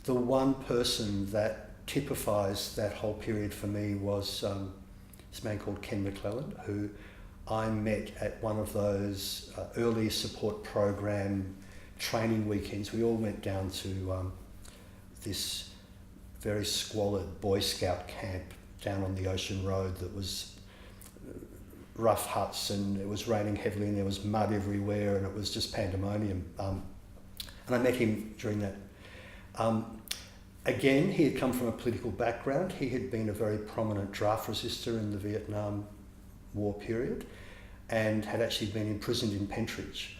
the one person that typifies that whole period for me was this man called Ken McClelland, who I met at one of those early support program training weekends. We all went down to this very squalid Boy Scout camp down on the Ocean Road that was rough huts, and it was raining heavily and there was mud everywhere and it was just pandemonium. And I met him during that. Again, he had come from a political background. He had been a very prominent draft resistor in the Vietnam War period and had actually been imprisoned in Pentridge.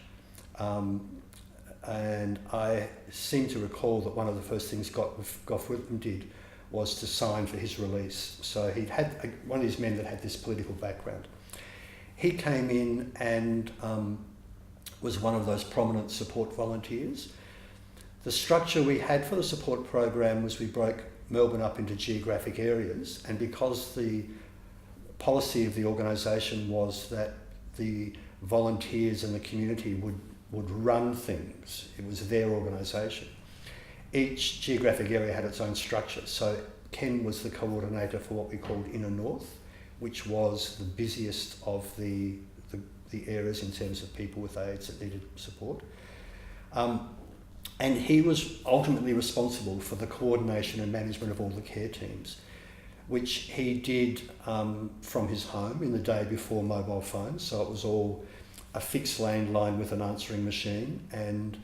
And I seem to recall that one of the first things Gough Whitlam did was to sign for his release. So he'd had one of these men that had this political background. He came in and was one of those prominent support volunteers. The structure we had for the support program was we broke Melbourne up into geographic areas, and because the policy of the organisation was that the volunteers and the community would run things, it was their organisation, each geographic area had its own structure. So Ken was the coordinator for what we called Inner North, which was the busiest of the areas in terms of people with AIDS that needed support. And he was ultimately responsible for the coordination and management of all the care teams, which he did from his home in the day before mobile phones. So it was all a fixed landline with an answering machine and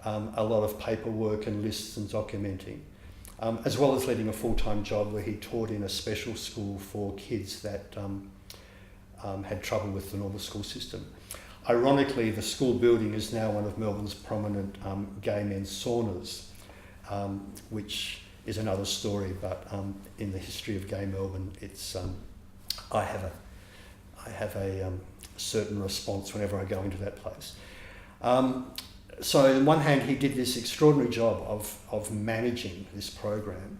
a lot of paperwork and lists and documenting, as well as leading a full-time job where he taught in a special school for kids that had trouble with the normal school system. Ironically, the school building is now one of Melbourne's prominent gay men's saunas, which is another story, but in the history of gay Melbourne, it's I have a certain response whenever I go into that place. So on one hand, he did this extraordinary job of managing this program.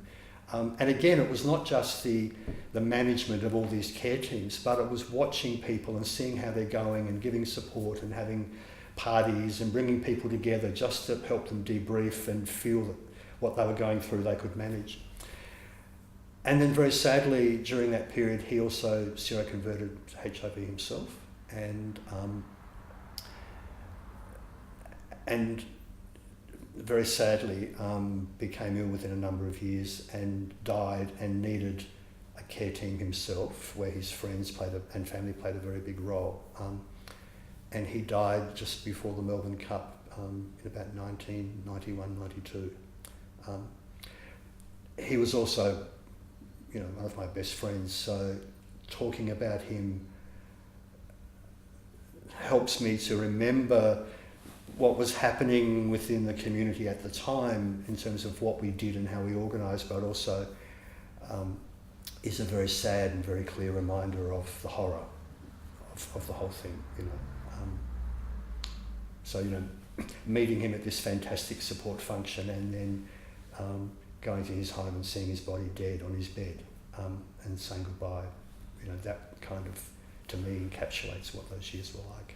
And again, it was not just the management of all these care teams, but it was watching people and seeing how they're going and giving support and having parties and bringing people together just to help them debrief and feel that what they were going through they could manage. And then very sadly, during that period, he also seroconverted to HIV himself and very sadly became ill within a number of years and died and needed a care team himself, where his friends and family played a very big role. And he died just before the Melbourne Cup in about 1991-92. He was also, one of my best friends, so talking about him helps me to remember what was happening within the community at the time in terms of what we did and how we organised, but also is a very sad and very clear reminder of the horror of the whole thing, So, meeting him at this fantastic support function and then going to his home and seeing his body dead on his bed and saying goodbye, that kind of, to me, encapsulates what those years were like.